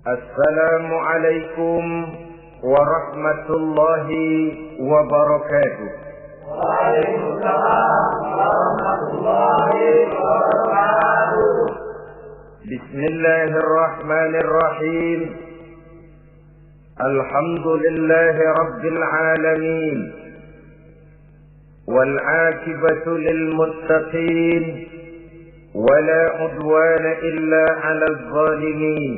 Assalamualaikum warahmatullahi wabarakatuh. Waalaikumsalam warahmatullahi wabarakatuh. Bismillahirrahmanirrahim. Alhamdulillahi rabbil alamin. Wal 'aqibatu lil muttaqin. ولا عدوان إلا على الظالمين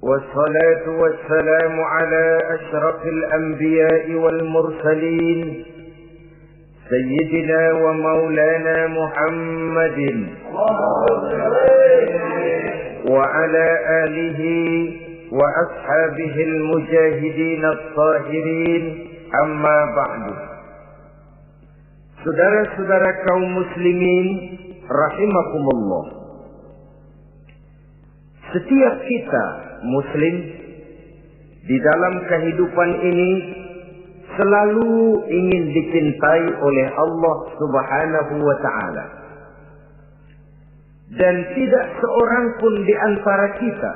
والصلاة والسلام على أشرف الأنبياء والمرسلين سيدنا ومولانا محمد وعلى آله وأصحابه المجاهدين الطاهرين أما بعد. Saudara-saudara kaum muslimin rahimakumullah. Setiap kita muslim di dalam kehidupan ini selalu ingin dicintai oleh Allah Subhanahu wa taala. Dan tidak seorang pun di antara kita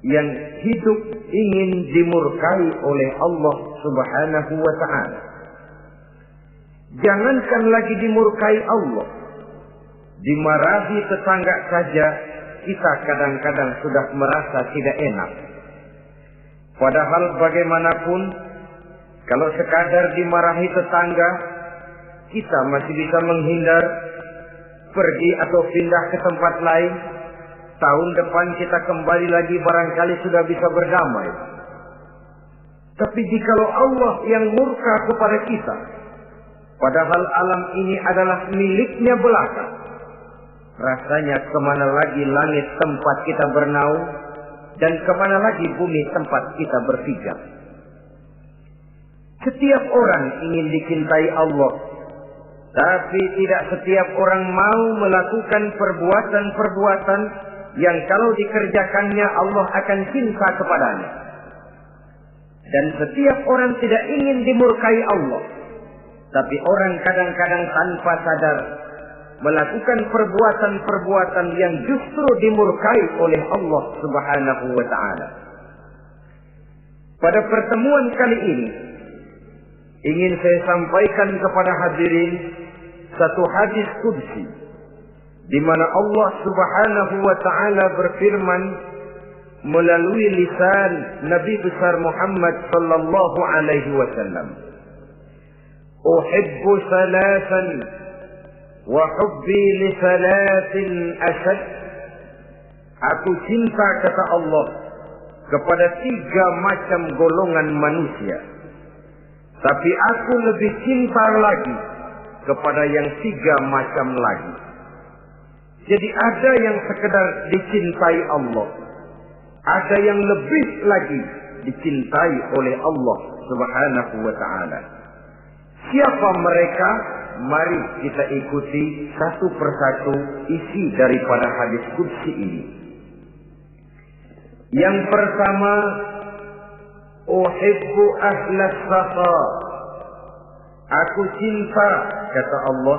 yang hidup ingin dimurkai oleh Allah Subhanahu wa taala. Jangankan lagi dimurkai Allah, dimarahi tetangga saja kita kadang-kadang sudah merasa tidak enak. Padahal bagaimanapun, kalau sekadar dimarahi tetangga, kita masih bisa menghindar, pergi atau pindah ke tempat lain. Tahun depan kita kembali lagi, barangkali sudah bisa berdamai. Tapi jikalau Allah yang murka kepada kita, padahal alam ini adalah miliknya belaka, rasanya kemana lagi langit tempat kita bernaung, dan kemana lagi bumi tempat kita berpijak. Setiap orang ingin dicintai Allah, tapi tidak setiap orang mau melakukan perbuatan-perbuatan yang kalau dikerjakannya Allah akan cinta kepadanya. Dan setiap orang tidak ingin dimurkai Allah, tapi orang kadang-kadang tanpa sadar melakukan perbuatan-perbuatan yang justru dimurkai oleh Allah Subhanahu wa taala. Pada pertemuan kali ini ingin saya sampaikan kepada hadirin satu hadis qudsi di mana Allah Subhanahu wa taala berfirman melalui lisan Nabi besar Muhammad sallallahu alaihi wasallam. Uhibbu salasan wa hubbi li salasin ashad. Aku cinta, kata Allah, kepada 3 macam golongan manusia, tapi aku lebih cinta lagi kepada yang 3 macam lagi. Jadi ada yang sekedar dicintai Allah, ada yang lebih lagi dicintai oleh Allah Subhanahu wa taala. Siapa mereka? Mari kita ikuti satu persatu isi daripada hadis qudsi ini. Yang pertama, uhibbu ahlas safa. Aku cinta, kata Allah,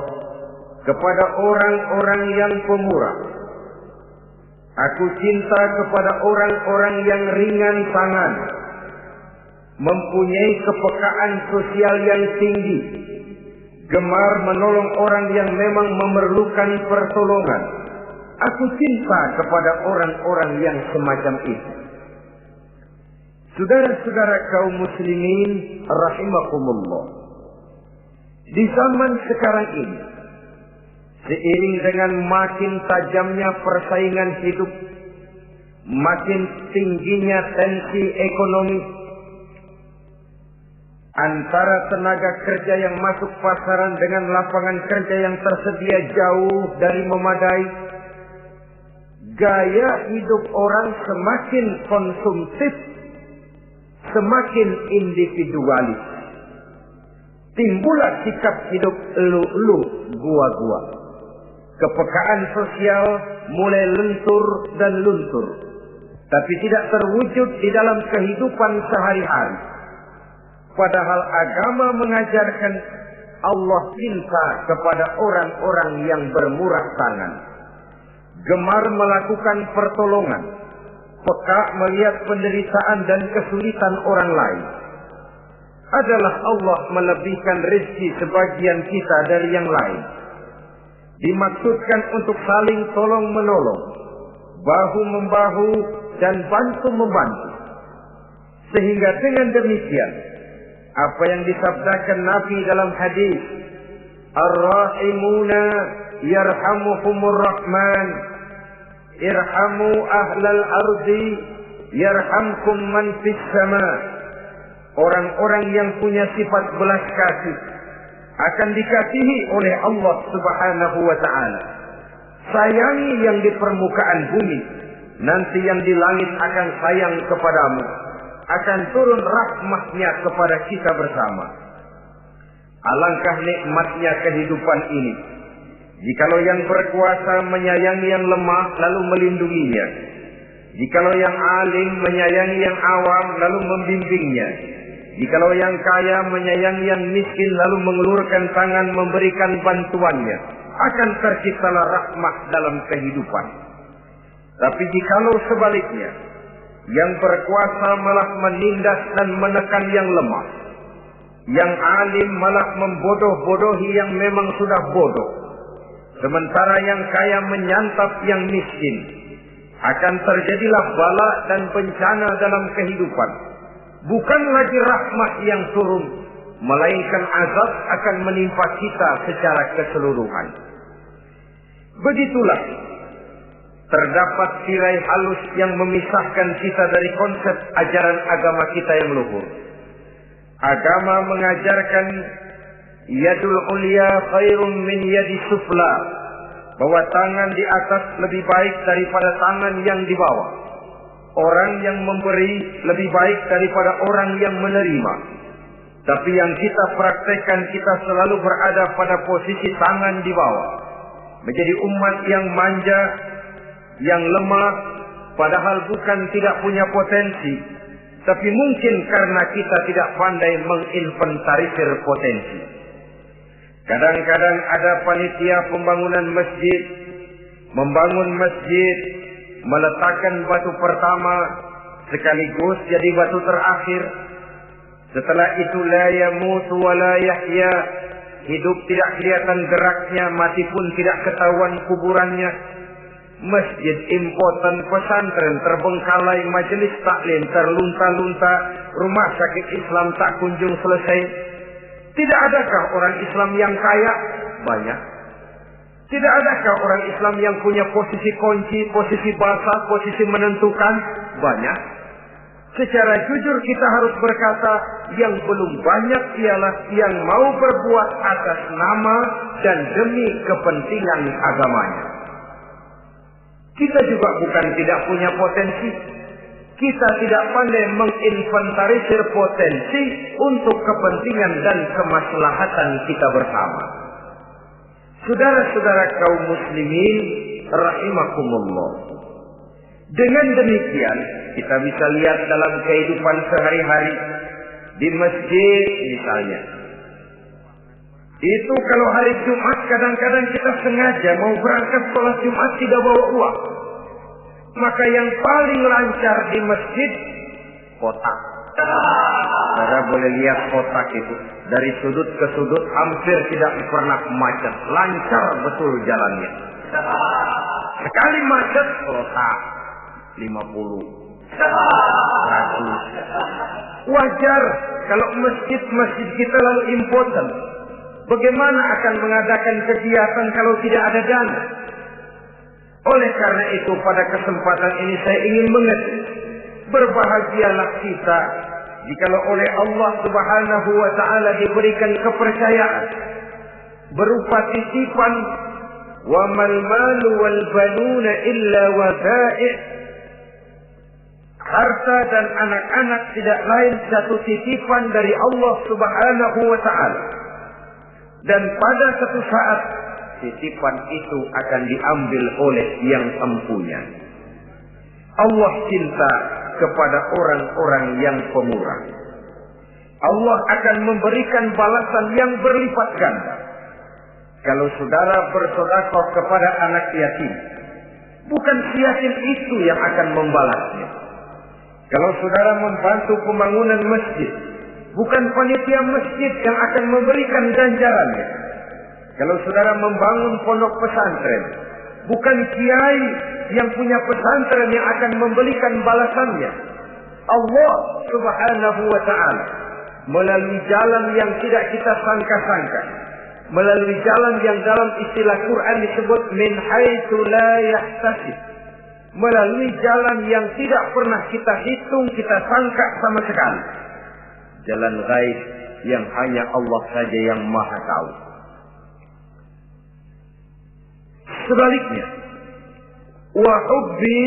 kepada orang-orang yang pemurah. Aku cinta kepada orang-orang yang ringan tangan, mempunyai kepekaan sosial yang tinggi, gemar menolong orang yang memang memerlukan pertolongan. Aku cinta kepada orang-orang yang semacam itu. Saudara-saudara kaum muslimin rahimakumullah, di zaman sekarang ini, seiring dengan makin tajamnya persaingan hidup, makin tingginya tensi ekonomi, antara tenaga kerja yang masuk pasaran dengan lapangan kerja yang tersedia jauh dari memadai, gaya hidup orang semakin konsumtif, semakin individualis. Timbullah sikap hidup elu-elu, gua-gua. Kepekaan sosial mulai lentur dan luntur, tapi tidak terwujud di dalam kehidupan sehari-hari. Padahal agama mengajarkan Allah cinta kepada orang-orang yang bermurah tangan, gemar melakukan pertolongan, peka melihat penderitaan dan kesulitan orang lain, adalah Allah melebihkan rezeki sebagian kita dari yang lain. Dimaksudkan untuk saling tolong-menolong, bahu-membahu dan bantu-membantu. Sehingga dengan demikian, apa yang disabdakan Nabi dalam hadis, Ar-Rahimuna yarhamuhumur Rahman, irhamu ahlal ardi yarhamkum man fis sama. Orang-orang yang punya sifat belas kasih akan dikasihi oleh Allah Subhanahu wa ta'ala. Sayangi yang di permukaan bumi, nanti yang di langit akan sayang kepadamu. Akan turun rahmatnya kepada kita bersama. Alangkah nikmatnya kehidupan ini, jikalau yang berkuasa menyayangi yang lemah lalu melindunginya, jikalau yang alim menyayangi yang awam lalu membimbingnya, jikalau yang kaya menyayangi yang miskin lalu mengulurkan tangan memberikan bantuannya, akan terciptalah rahmat dalam kehidupan. Tapi jikalau sebaliknya, yang berkuasa malah menindas dan menekan yang lemah, yang alim malah membodoh-bodohi yang memang sudah bodoh, sementara yang kaya menyantap yang miskin, akan terjadilah bala dan bencana dalam kehidupan. Bukan lagi rahmat yang turun, melainkan azab akan menimpa kita secara keseluruhan. Begitulah terdapat tirai halus yang memisahkan kita dari konsep ajaran agama kita yang luhur. Agama mengajarkan yadul ulya khairun min yadi sufla, bahwa tangan di atas lebih baik daripada tangan yang di bawah. Orang yang memberi lebih baik daripada orang yang menerima. Tapi yang kita praktekkan, kita selalu berada pada posisi tangan di bawah, menjadi umat yang manja, yang lemah, padahal bukan tidak punya potensi, tapi mungkin karena kita tidak pandai menginventarisir potensi. Kadang-kadang ada panitia pembangunan masjid, membangun masjid, meletakkan batu pertama sekaligus jadi batu terakhir. Setelah itu la yamutu wa la yahya, hidup tidak kelihatan geraknya, mati pun tidak ketahuan kuburannya. Masjid impoten, pesantren terbengkalai, majelis taklim terlunta-lunta, rumah sakit Islam tak kunjung selesai. Tidak adakah orang Islam yang kaya? Banyak. Tidak adakah orang Islam yang punya posisi kunci, posisi basah, posisi menentukan? Banyak. Secara jujur kita harus berkata, yang belum banyak ialah yang mau berbuat atas nama dan demi kepentingan agamanya. Kita juga bukan tidak punya potensi. Kita tidak pandai menginventarisir potensi untuk kepentingan dan kemaslahatan kita bersama. Saudara-saudara kaum muslimin rahimakumullah. Dengan demikian, kita bisa lihat dalam kehidupan sehari-hari di masjid misalnya. Itu kalau hari Jumat kadang-kadang kita sengaja mau berangkat sholat Jumat tidak bawa uang. Maka yang paling lancar di masjid, kotak. Saudara boleh lihat kotak itu. Dari sudut ke sudut hampir tidak pernah macet. Lancar betul jalannya. Sekali macet, kotak. 50. 100. Wajar kalau masjid-masjid kita lalu impoten. Bagaimana akan mengadakan kegiatan kalau tidak ada dana? Oleh karena itu pada kesempatan ini saya ingin mengerti, berbahagialah kita jikalau oleh Allah Subhanahu wa ta'ala diberikan kepercayaan berupa titipan, wa mal malu wal banuna illa wadai'. Harta dan anak-anak tidak lain satu titipan dari Allah Subhanahu wa ta'ala. Dan pada satu saat titipan itu akan diambil oleh yang empunya. Allah cinta kepada orang-orang yang pemurah. Allah akan memberikan balasan yang berlipat ganda. Kalau saudara bersedekah kepada anak yatim, bukan si yatim itu yang akan membalasnya. Kalau saudara membantu pembangunan masjid, bukan panitia masjid yang akan memberikan ganjarannya. Kalau saudara membangun pondok pesantren, bukan kiai yang punya pesantren yang akan memberikan balasannya. Allah Subhanahu wa ta'ala melalui jalan yang tidak kita sangka-sangka, melalui jalan yang dalam istilah Quran disebut min haitsu la yahtasib, melalui jalan yang tidak pernah kita hitung, kita sangka sama sekali. Jalan gaib yang hanya Allah saja yang maha tahu. Sebaliknya, wa hubbi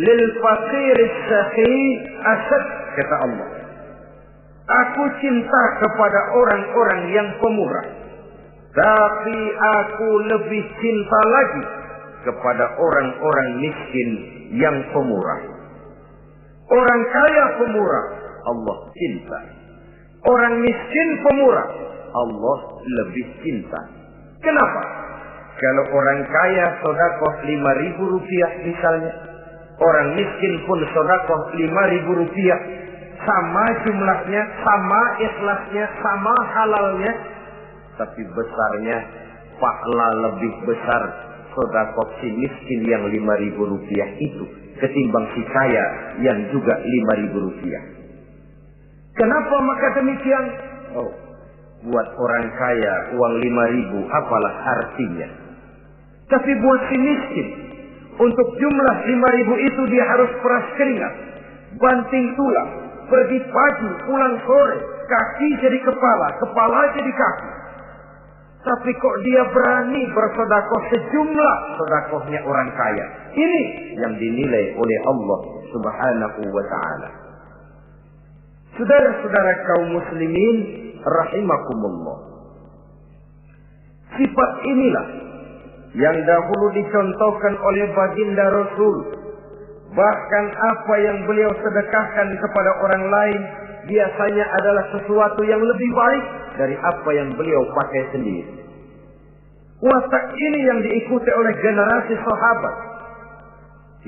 lil faqir as-sakhi asad, kata Allah. Aku cinta kepada orang-orang yang pemurah, tapi aku lebih cinta lagi kepada orang-orang miskin yang pemurah. Orang kaya pemurah, Allah cinta. Orang miskin pemurah, Allah lebih cinta. Kenapa? Kalau orang kaya sedekah 5.000 rupiah misalnya, orang miskin pun sedekah 5.000 rupiah, sama jumlahnya, sama ikhlasnya, sama halalnya, tapi besarnya pahala lebih besar sedekah si miskin yang 5.000 rupiah itu ketimbang si kaya yang juga 5.000 rupiah. Kenapa maka demikian? Oh, buat orang kaya uang 5.000 apalah artinya. Tapi buat si miskin, untuk jumlah 5.000 itu dia harus peras keringat, banting tulang, pergi pagi, pulang sore, kaki jadi kepala, kepala jadi kaki. Tapi kok dia berani bersedekah sejumlah sedekahnya orang kaya. Ini yang dinilai oleh Allah Subhanahu wa ta'ala. Saudara-saudara kaum muslimin rahimakumullah, sifat inilah yang dahulu dicontohkan oleh baginda Rasul. Bahkan apa yang beliau sedekahkan kepada orang lain biasanya adalah sesuatu yang lebih baik dari apa yang beliau pakai sendiri. Watak ini yang diikuti oleh generasi sahabat.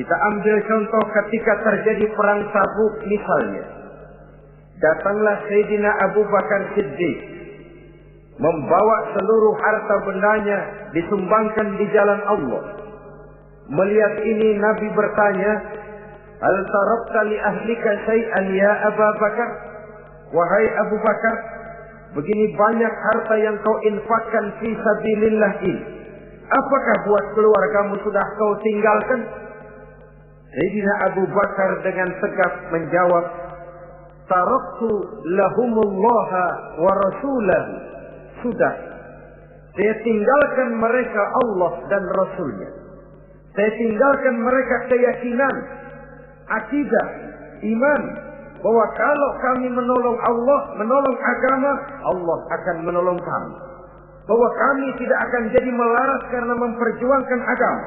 Kita ambil contoh ketika terjadi perang Tabuk misalnya. Datanglah Sayyidina Abu Bakar Siddiq, membawa seluruh harta bendanya disumbangkan di jalan Allah. Melihat ini Nabi bertanya, "Hal tarakta li ahlika syai'an ya Abu Bakar?" Wahai Abu Bakar, begini banyak harta yang kau infakkan fi sabilillah ini, apakah buat keluargamu sudah kau tinggalkan? Sayyidina Abu Bakar dengan tegak menjawab, "Taraktu lahumullaha wa rasulahu." Sudah, saya tinggalkan mereka Allah dan Rasulnya. Saya tinggalkan mereka keyakinan, akidah, iman, bahwa kalau kami menolong Allah, menolong agama, Allah akan menolong kami. Bahwa kami tidak akan jadi melarat karena memperjuangkan agama.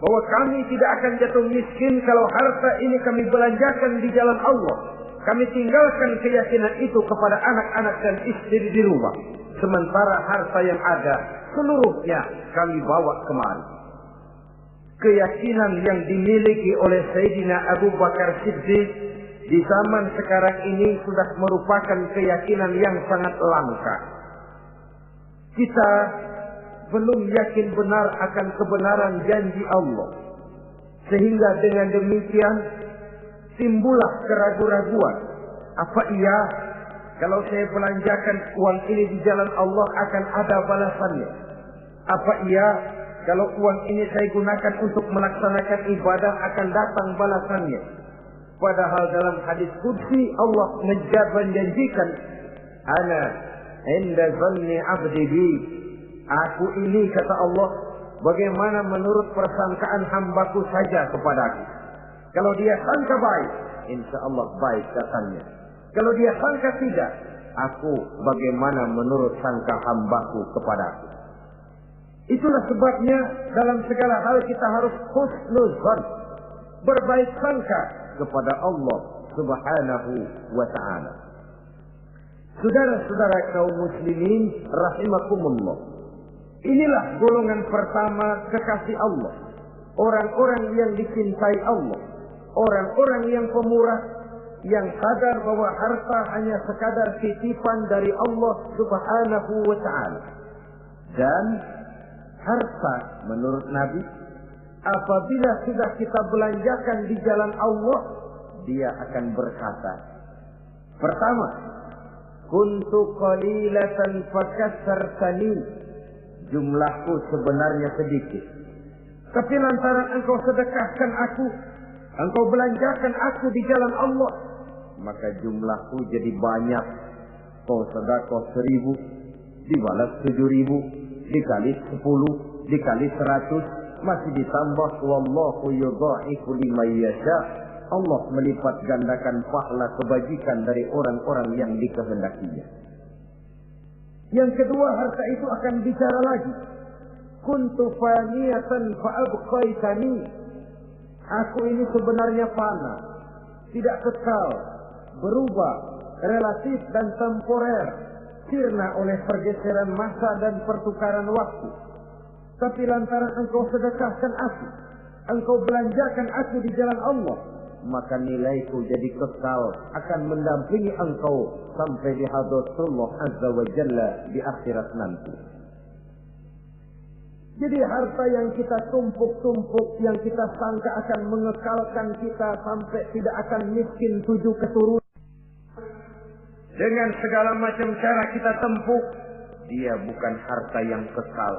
Bahwa kami tidak akan jatuh miskin kalau harta ini kami belanjakan di jalan Allah. Kami tinggalkan keyakinan itu kepada anak-anak dan istri di rumah. Sementara harta yang ada seluruhnya kami bawa kemari. Keyakinan yang dimiliki oleh Sayyidina Abu Bakar Siddiq di zaman sekarang ini sudah merupakan keyakinan yang sangat langka. Kita belum yakin benar akan kebenaran janji Allah. Sehingga dengan demikian timbullah keraguan-raguan. Apa iya kalau saya belanjakan uang ini di jalan Allah akan ada balasannya? Apa iya kalau uang ini saya gunakan untuk melaksanakan ibadah akan datang balasannya? Padahal dalam hadis qudsi Allah menjanjikan, "Ana inda zanni 'abdi bi." Aku ini, kata Allah, bagaimana menurut persangkaan hambaku saja kepadaku. Kalau dia sangka baik, insya Allah baik datangnya. Kalau dia sangka tidak, aku bagaimana menurut sangka hambaku kepadaku. Itulah sebabnya dalam segala hal kita harus husnuzan, berbaik sangka kepada Allah Subhanahu wa ta'ala. Saudara-saudara kaum muslimin rahimakumullah, inilah golongan pertama kekasih Allah orang-orang yang dicintai Allah, orang-orang yang pemurah, yang sadar bahwa harta hanya sekadar titipan dari Allah Subhanahu wa ta'ala. Dan harta menurut Nabi, apabila sudah kita belanjakan di jalan Allah, dia akan berkata, pertama, kuntu qalilatan fakassartani, jumlahku sebenarnya sedikit, tapi lantaran engkau sedekahkan aku, engkau belanjakan aku di jalan Allah, maka jumlahku jadi banyak. Kau sedekah 1000, dibalas 7000, dikali 10, dikali 100, masih ditambah wallahu yudha'ifu liman yasha. Allah melipat gandakan pahala kebajikan dari orang-orang yang dikehendakinya. Yang kedua, harta itu akan bicara lagi. Kuntu faniyatan fa'abqaitani. Aku ini sebenarnya fana, tidak kekal, berubah, relatif dan temporer, sirna oleh pergeseran masa dan pertukaran waktu. Tapi lantaran engkau sedekahkan aku, engkau belanjakan aku di jalan Allah, maka nilaiku jadi kekal, akan mendampingi engkau sampai di hadratullah azza wa jalla di akhirat nanti. Jadi harta yang kita tumpuk-tumpuk, yang kita sangka akan mengekalkan kita sampai tidak akan miskin 7 keturunan, dengan segala macam cara kita tempuh, dia bukan harta yang kekal.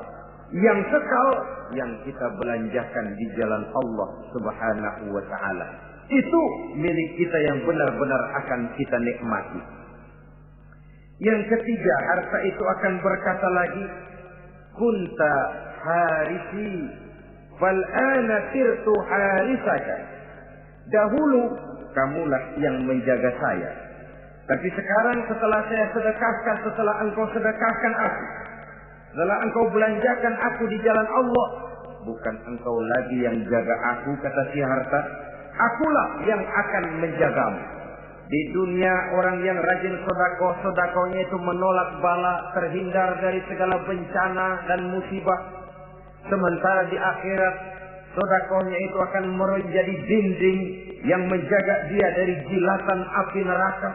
Yang kekal, yang kita belanjakan di jalan Allah Subhanahu wa ta'ala. Itu milik kita yang benar-benar akan kita nikmati. Yang ketiga, harta itu akan berkata lagi, kunta harisi fal ana sirtu harisaka. Dahulu kamulah yang menjaga saya, tapi sekarang setelah saya sedekahkan, setelah engkau sedekahkan aku, setelah engkau belanjakan aku di jalan Allah, bukan engkau lagi yang jaga aku, kata si harta, akulah yang akan menjagamu. Di dunia orang yang rajin sedekah, sedekahnya itu menolak bala, terhindar dari segala bencana dan musibah. Sementara di akhirat, sedekahnya itu akan menjadi dinding yang menjaga dia dari jilatan api neraka.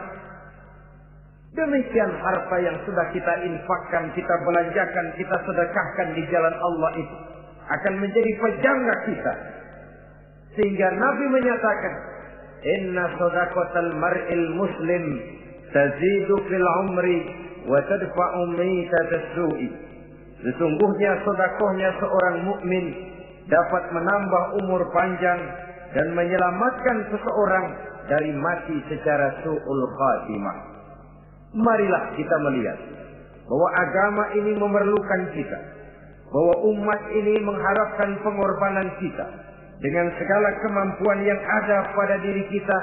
Demikian harta yang sudah kita infakkan, kita belanjakan, kita sedekahkan di jalan Allah itu akan menjadi pejangga kita. Sehingga Nabi menyatakan, inna sadaqatal mar'il muslim tazidu fil umri wa tadfa'u mitatas su'i. Sesungguhnya sedekahnya seorang mukmin dapat menambah umur panjang dan menyelamatkan seseorang dari mati secara su'ul khatimah. Marilah kita melihat bahwa agama ini memerlukan kita, bahwa umat ini mengharapkan pengorbanan kita. Dengan segala kemampuan yang ada pada diri kita,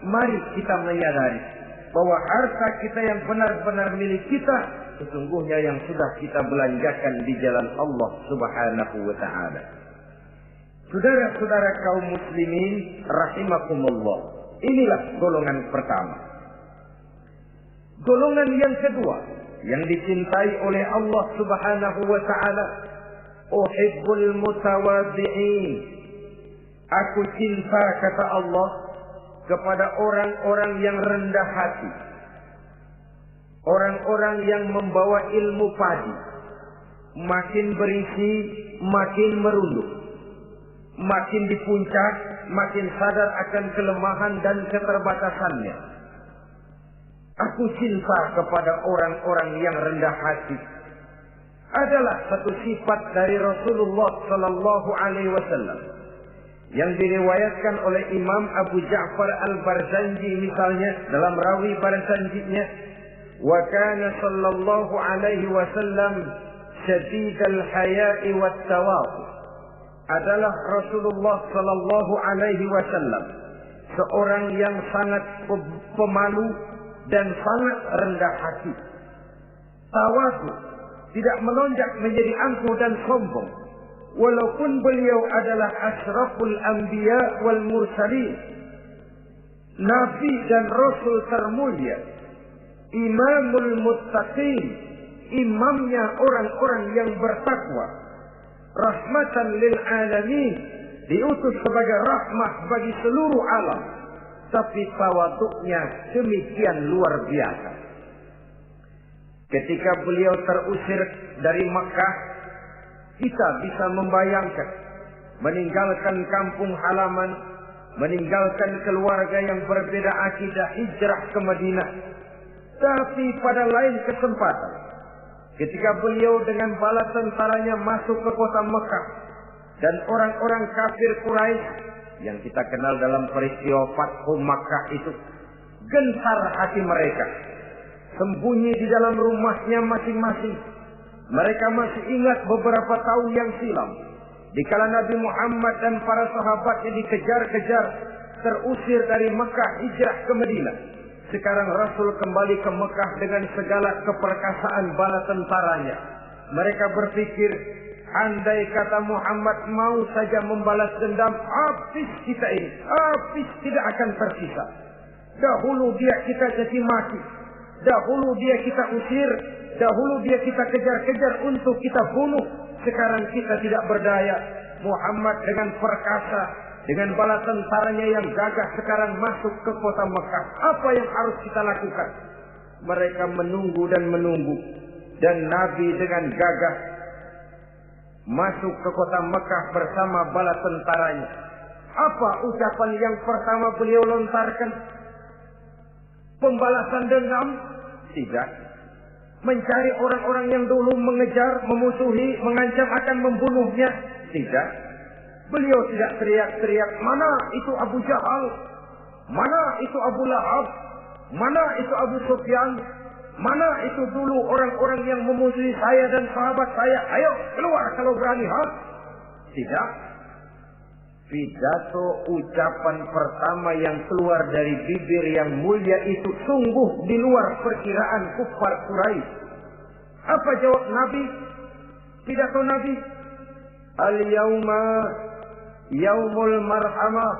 mari kita menyadari bahwa harta kita yang benar-benar milik kita, sesungguhnya yang sudah kita belanjakan di jalan Allah Subhanahu wa ta'ala. Saudara-saudara kaum muslimin rahimakumullah, inilah golongan pertama. Golongan yang kedua yang dicintai oleh Allah Subhanahu wa ta'ala, uhibbul mutawadhi'in. Aku cinta, kata Allah, kepada orang-orang yang rendah hati, orang-orang yang membawa ilmu padi, makin berisi makin merunduk, makin di puncak makin sadar akan kelemahan dan keterbatasannya. Aku cinta kepada orang-orang yang rendah hati. Adalah satu sifat dari Rasulullah sallallahu alaihi wasallam yang diriwayatkan oleh Imam Abu Ja'far Al-Barzanji misalnya dalam rawi Barzanjinya, wa kana sallallahu alaihi wasallam syadidal haya'i wat tawadhu. Adalah Rasulullah sallallahu alaihi wasallam seorang yang sangat pemalu dan sangat rendah hati. Tawadhu, tidak melonjak menjadi angkuh dan sombong. Walaupun beliau adalah asyraful anbiya wal mursalin, nabi dan rasul termulia, imamul muttaqin, imamnya orang-orang yang bertakwa, rahmatan lil alamin, diutus sebagai rahmah bagi seluruh alam. Tapi tawaduknya demikian luar biasa. Ketika beliau terusir dari Mekah, kita bisa membayangkan meninggalkan kampung halaman, meninggalkan keluarga yang berbeda akidah, hijrah ke Madinah. Tapi pada lain kesempatan, ketika beliau dengan bala tentaranya masuk ke kota Mekah, dan orang-orang kafir Quraisy yang kita kenal dalam peristiwa Fathu Makkah itu, gentar hati mereka, sembunyi di dalam rumahnya masing-masing. Mereka masih ingat beberapa tahun yang silam, dikala Nabi Muhammad dan para sahabatnya dikejar-kejar, terusir dari Mekah hijrah ke Madinah. Sekarang Rasul kembali ke Mekah dengan segala keperkasaan bala tentaranya. Mereka berpikir, andai kata Muhammad mau saja membalas dendam, habis kita ini, habis, tidak akan tersisa. Dahulu dia kita caci maki, dahulu dia kita usir, dahulu dia kita kejar-kejar untuk kita bunuh. Sekarang kita tidak berdaya. Muhammad dengan perkasa, dengan bala tentaranya yang gagah sekarang masuk ke kota Mekah. Apa yang harus kita lakukan? Mereka menunggu dan menunggu. Dan Nabi dengan gagah masuk ke kota Mekah bersama bala tentaranya. Apa ucapan yang pertama beliau lontarkan? Pembalasan dendam? Tidak. Mencari orang-orang yang dulu mengejar, memusuhi, mengancam akan membunuhnya? Tidak. Beliau tidak teriak-teriak, mana itu Abu Jahal, mana itu Abu Lahab, mana itu Abu Sufyan, mana itu dulu orang-orang yang memusuhi saya dan sahabat saya, ayo keluar kalau berani, ha? Tidak. Pidato ucapan pertama yang keluar dari bibir yang mulia itu sungguh di luar perkiraan kufar Quraisy. Apa jawab Nabi? Pidato Nabi, al-yauma yaumul marhamah.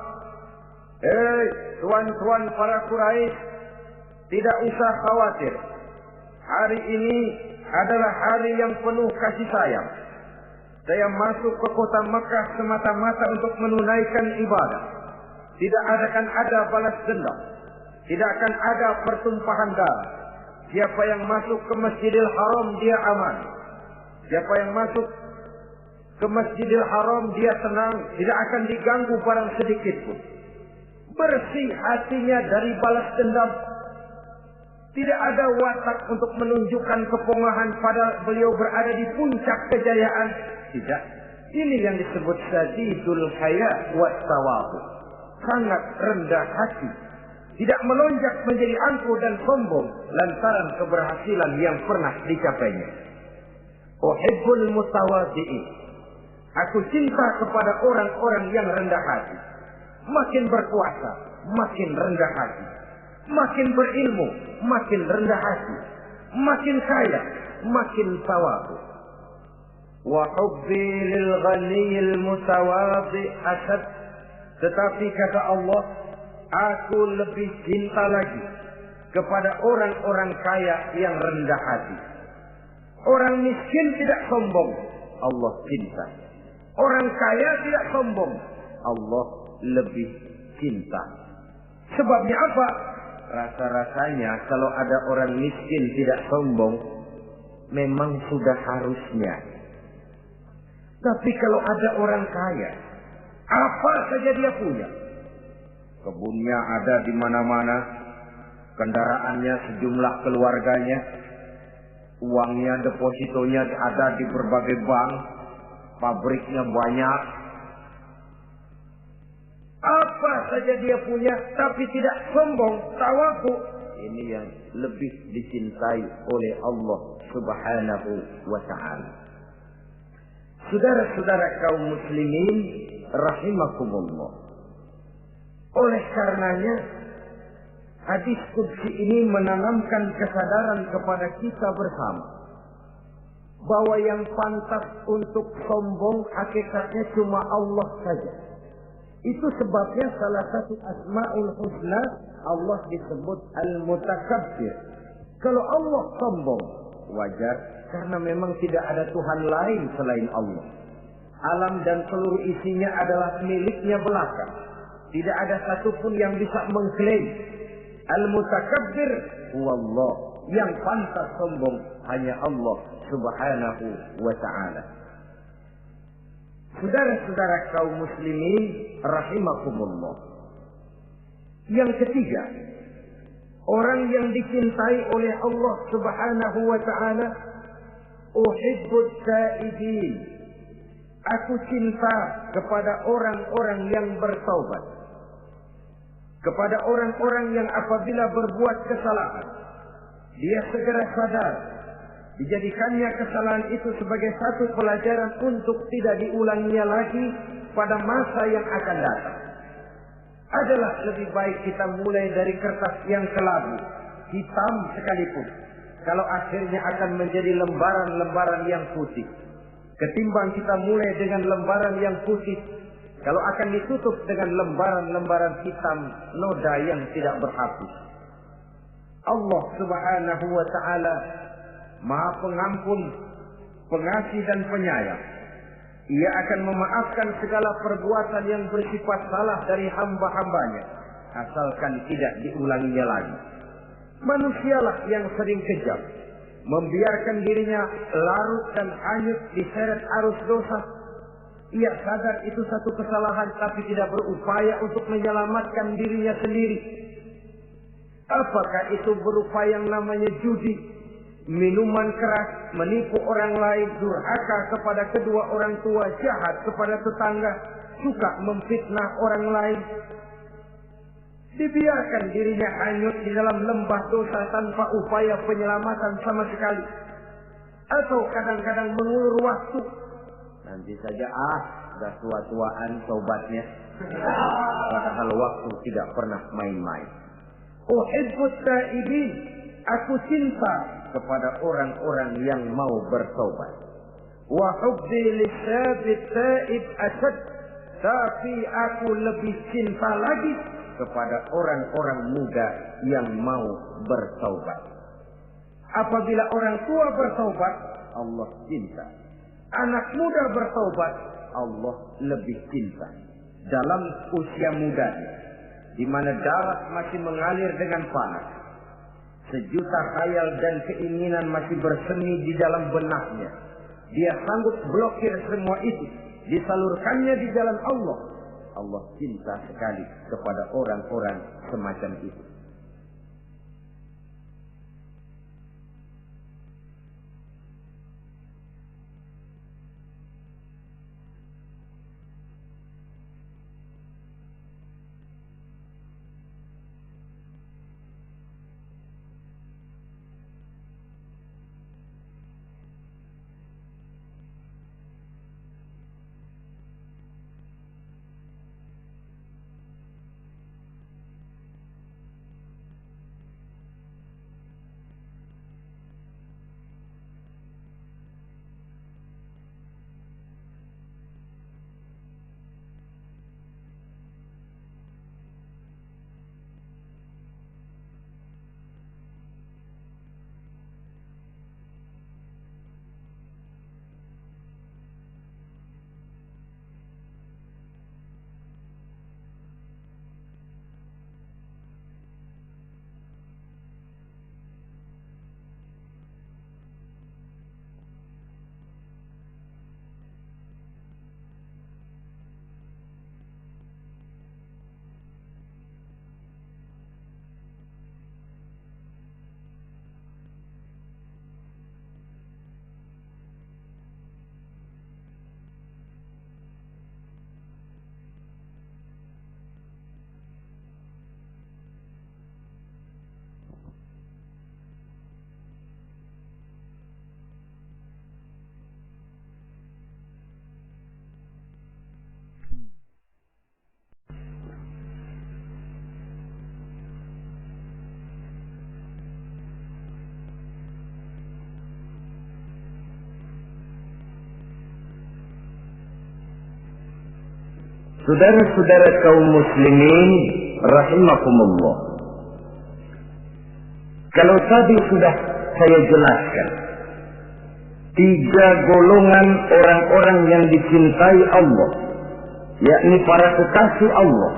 Tuan-tuan para Quraisy, tidak usah khawatir. Hari ini adalah hari yang penuh kasih sayang. Saya masuk ke kota Mekah semata-mata untuk menunaikan ibadah. Tidak akan ada balas dendam. Tidak akan ada pertumpahan darah. Siapa yang masuk ke Masjidil Haram dia aman. Siapa yang masuk ke Masjidil Haram dia tenang, tidak akan diganggu barang sedikit pun. Bersih hatinya dari balas dendam. Tidak ada watak untuk menunjukkan kepongahan pada beliau berada di puncak kejayaan. Tidak. Ini yang disebut sadidul haya wa tawadhu. Sangat rendah hati. Tidak melonjak menjadi angkuh dan sombong lantaran keberhasilan yang pernah dicapainya. Uhibbul mutawadhi'in. Aku cinta kepada orang-orang yang rendah hati. Makin berkuasa, makin rendah hati. Makin berilmu, makin rendah hati. Makin kaya, makin tawadhu. Wa hubbi lil ghaniyil mutawadhi asad. Tetapi kata Allah, aku lebih cinta lagi kepada orang-orang kaya yang rendah hati. Orang miskin tidak sombong, Allah cinta. Orang kaya tidak sombong, Allah lebih cinta. Sebabnya apa? Rasa-rasanya kalau ada orang miskin tidak sombong, memang sudah harusnya. Tapi kalau ada orang kaya, apa saja dia punya. Kebunnya ada di mana-mana, kendaraannya sejumlah keluarganya, uangnya, depositonya ada di berbagai bank, pabriknya banyak. Apa saja dia punya, tapi tidak sombong, tawadhu. Ini yang lebih dicintai oleh Allah Subhanahu wa ta'ala. Saudara-saudara kaum muslimin rahimakumullah. Oleh karenanya, hadis qudsi ini menanamkan kesadaran kepada kita bersama bahwa yang pantas untuk sombong hakikatnya cuma Allah saja. Itu sebabnya salah satu asma'ul husna Allah disebut al-mutakabbir. Kalau Allah sombong, wajar, karena memang tidak ada Tuhan lain selain Allah. Alam dan seluruh isinya adalah miliknya belaka. Tidak ada satupun yang bisa mengklaim. Al-Mutakabbir huwallah. Yang pantas sombong hanya Allah Subhanahu wa ta'ala. Saudara-saudara kaum muslimin rahimakumullah. Yang ketiga, orang yang dicintai oleh Allah Subhanahu wa ta'ala, uhibbut taibin. Aku cinta kepada orang-orang yang bertaubat. Kepada orang-orang yang apabila berbuat kesalahan, dia segera sadar. Dijadikannya kesalahan itu sebagai satu pelajaran untuk tidak diulanginya lagi pada masa yang akan datang. Adalah lebih baik kita mulai dari kertas yang kelabu, hitam sekalipun, kalau akhirnya akan menjadi lembaran-lembaran yang putih, ketimbang kita mulai dengan lembaran yang putih, kalau akan ditutup dengan lembaran-lembaran hitam noda yang tidak berhapus. Allah Subhanahu wa ta'ala Maha Pengampun, Pengasih dan Penyayang. Ia akan memaafkan segala perbuatan yang bersifat salah dari hamba-hambanya, asalkan tidak diulanginya lagi. Manusialah yang sering kejam, membiarkan dirinya larut dan hanyut diseret arus dosa. Ia sadar itu satu kesalahan, tapi tidak berupaya untuk menyelamatkan dirinya sendiri. Apakah itu berupa yang namanya judi, minuman keras, menipu orang lain, durhaka kepada kedua orang tua, jahat kepada tetangga, suka memfitnah orang lain. Dibiarkan dirinya hanyut di dalam lembah dosa tanpa upaya penyelamatan sama sekali. Atau kadang-kadang mengulur waktu. Nanti saja sudah tua-tuaan taubatnya. Padahal waktu tidak pernah main-main. Uhibbut taibin. Aku cinta kepada orang-orang yang mau bertaubat. Wa hubbi lisabit taib asad. Tapi aku lebih cinta lagi kepada orang-orang muda yang mau bertaubat. Apabila orang tua bertaubat, Allah cinta. Anak muda bertaubat, Allah lebih cinta. Dalam usia mudanya, di mana darah masih mengalir dengan panas, sejuta khayal dan keinginan masih bersemi di dalam benaknya, dia sanggup blokir semua itu, disalurkannya di jalan Allah. Allah cinta sekali kepada orang-orang semacam itu. Saudara-saudara kaum muslimin rahimakumullah. Kalau tadi sudah saya jelaskan tiga golongan orang-orang yang dicintai Allah, yakni para kekasih Allah.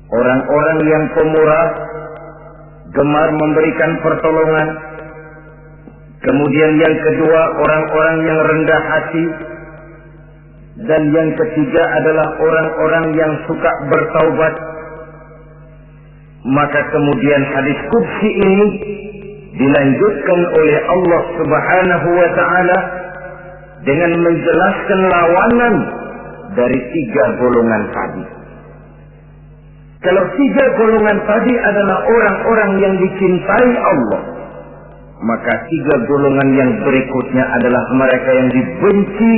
Orang-orang yang pemurah, gemar memberikan pertolongan. Kemudian yang kedua, orang-orang yang rendah hati. Dan yang ketiga adalah orang-orang yang suka bertaubat. Maka kemudian hadis qudsi ini dilanjutkan oleh Allah Subhanahu wa ta'ala dengan menjelaskan lawanan dari tiga golongan tadi. Kalau tiga golongan tadi adalah orang-orang yang dicintai Allah, maka tiga golongan yang berikutnya adalah mereka yang dibenci,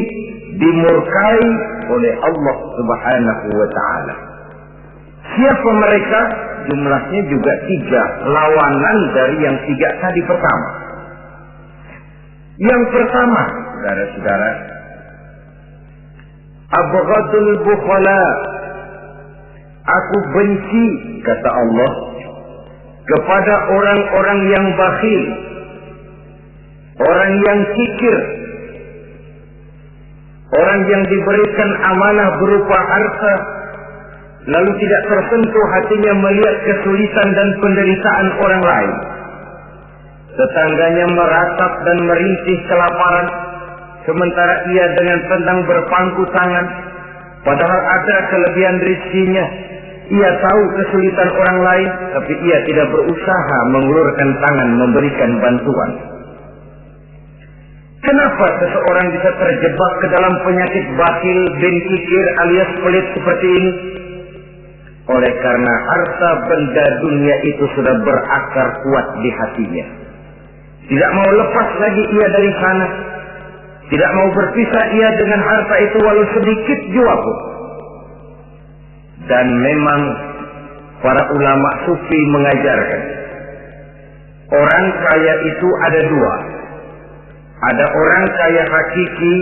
dimurkai oleh Allah Subhanahu wa ta'ala. Siapa mereka? Jumlahnya juga tiga, lawanan dari yang tiga tadi pertama. Yang pertama, saudara-saudara, abghadul bukhala. Aku benci, kata Allah, kepada orang-orang yang bakhil, orang yang kikir, orang yang diberikan amanah berupa harta, lalu tidak tersentuh hatinya melihat kesulitan dan penderitaan orang lain. Tetangganya meratap dan merintih kelaparan, sementara ia dengan tenang berpangku tangan, padahal ada kelebihan rezekinya. Ia tahu kesulitan orang lain, tapi ia tidak berusaha mengulurkan tangan memberikan bantuan. Kenapa seseorang bisa terjebak ke dalam penyakit bakhil bin kikir alias pelit seperti ini? Oleh karena harta benda dunia itu sudah berakar kuat di hatinya. Tidak mau lepas lagi ia dari sana. Tidak mau berpisah ia dengan harta itu walau sedikit jua pun. Dan memang para ulama sufi mengajarkan, orang kaya itu ada dua. Ada orang kaya hakiki,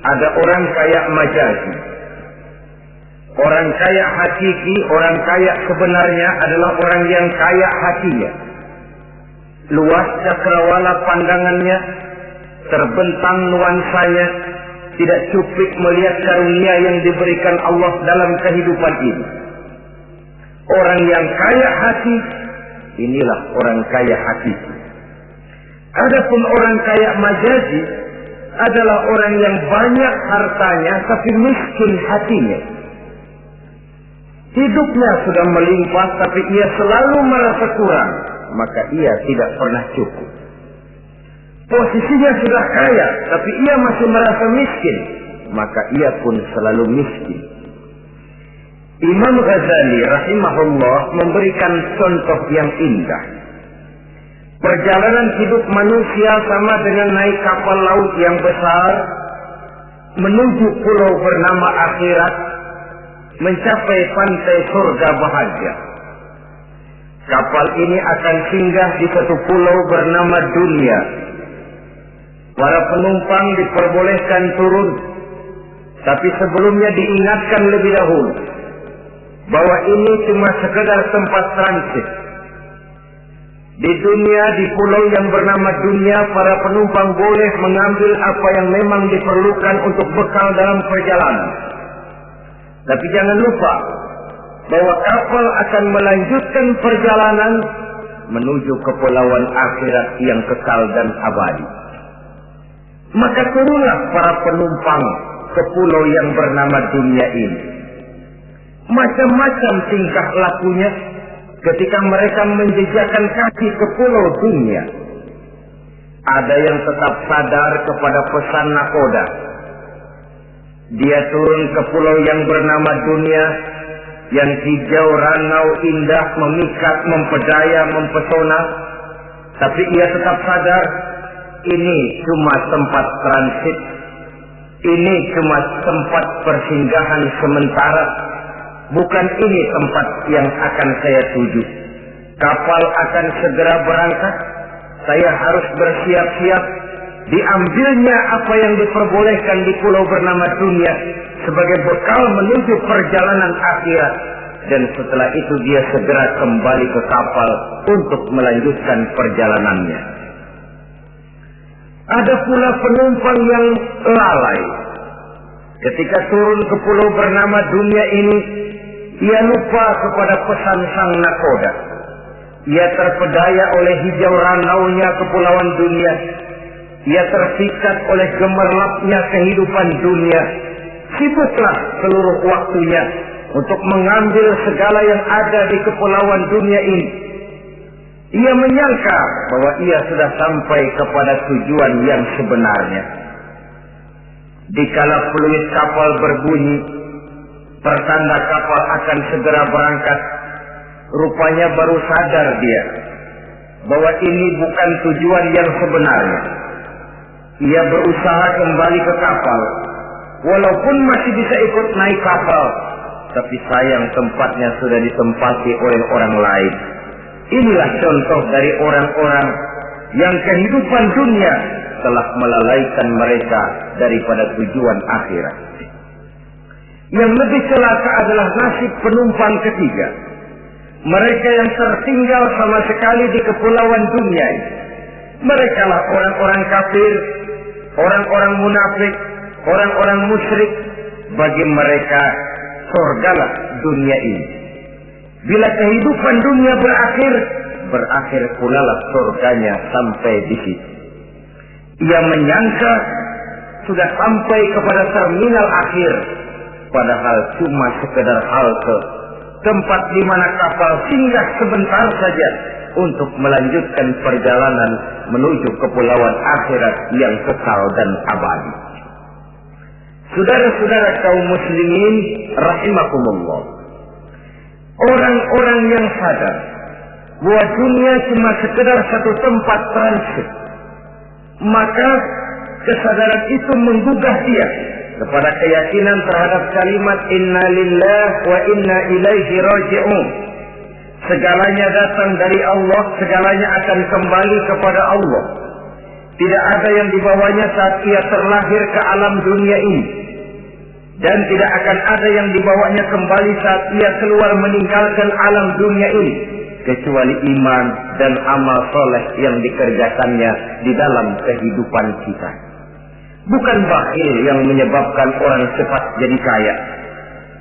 ada orang kaya majazi. Orang kaya hakiki, orang kaya sebenarnya adalah orang yang kaya hatinya. Luas cakrawala pandangannya, terbentang nuansanya, tidak cuplik melihat karunia yang diberikan Allah dalam kehidupan ini. Orang yang kaya hati, inilah orang kaya hakiki. Adapun orang kaya majazi adalah orang yang banyak hartanya tapi miskin hatinya. Hidupnya sudah melimpah tapi ia selalu merasa kurang, maka ia tidak pernah cukup. Posisinya sudah kaya tapi ia masih merasa miskin, maka ia pun selalu miskin. Imam Ghazali rahimahullah memberikan contoh yang indah. Perjalanan hidup manusia sama dengan naik kapal laut yang besar menuju pulau bernama akhirat, mencapai pantai surga bahagia. Kapal ini akan singgah di satu pulau bernama dunia. Para penumpang diperbolehkan turun, tapi sebelumnya diingatkan lebih dahulu bahwa ini cuma sekedar tempat transit. Di dunia, di pulau yang bernama dunia, para penumpang boleh mengambil apa yang memang diperlukan untuk bekal dalam perjalanan. Tapi jangan lupa bahwa kapal akan melanjutkan perjalanan menuju kepulauan akhirat yang kekal dan abadi. Maka turunlah para penumpang ke pulau yang bernama dunia ini. Macam-macam tingkah lakunya ketika mereka menjejakkan kaki ke pulau dunia. Ada yang tetap sadar kepada pesan nakoda. Dia turun ke pulau yang bernama dunia, yang hijau, ranau, indah, memikat, mempedaya, mempesona. Tapi ia tetap sadar, ini cuma tempat transit. Ini cuma tempat persinggahan sementara. Bukan ini tempat yang akan saya tuju. Kapal akan segera berangkat. Saya harus bersiap-siap. Diambilnya apa yang diperbolehkan di pulau bernama dunia sebagai bekal menuju perjalanan akhirat. Dan setelah itu dia segera kembali ke kapal untuk melanjutkan perjalanannya. Ada pula penumpang yang lalai. Ketika turun ke pulau bernama dunia ini, ia lupa kepada pesan sang nakoda. Ia terpedaya oleh hijau ranaunya kepulauan dunia. Ia terpikat oleh gemerlapnya kehidupan dunia. Sibuklah seluruh waktunya untuk mengambil segala yang ada di kepulauan dunia ini. Ia menyangka bahwa ia sudah sampai kepada tujuan yang sebenarnya. Dikala peluit kapal berbunyi, pertanda kapal akan segera berangkat, rupanya baru sadar dia bahwa ini bukan tujuan yang sebenarnya. Ia berusaha kembali ke kapal, walaupun masih bisa ikut naik kapal, tapi sayang tempatnya sudah ditempati oleh orang lain. Inilah contoh dari orang-orang yang kehidupan dunia telah melalaikan mereka daripada tujuan akhirat. Yang lebih celaka adalah nasib penumpang ketiga. Mereka yang tertinggal sama sekali di kepulauan dunia ini. Mereka lah orang-orang kafir, orang-orang munafik, orang-orang musyrik. Bagi mereka surgalah dunia ini. Bila kehidupan dunia berakhir pula lah surganya sampai di situ. Ia menyangka sudah sampai kepada terminal akhir, padahal cuma sekedar halte, tempat di mana kapal singgah sebentar saja untuk melanjutkan perjalanan menuju kepulauan akhirat yang kekal dan abadi. Saudara-saudara kaum muslimin rahimakumullah, orang-orang yang sadar bahwa dunia cuma sekedar satu tempat transit, maka kesadaran itu menggugah dia kepada keyakinan terhadap kalimat inna lillah wa inna ilaihi raji'un. Segalanya datang dari Allah, segalanya akan kembali kepada Allah. Tidak ada yang dibawanya saat ia terlahir ke alam dunia ini, dan tidak akan ada yang dibawanya kembali saat ia keluar meninggalkan alam dunia ini, kecuali iman dan amal soleh yang dikerjakannya di dalam kehidupan kita. Bukan bakhil yang menyebabkan orang cepat jadi kaya.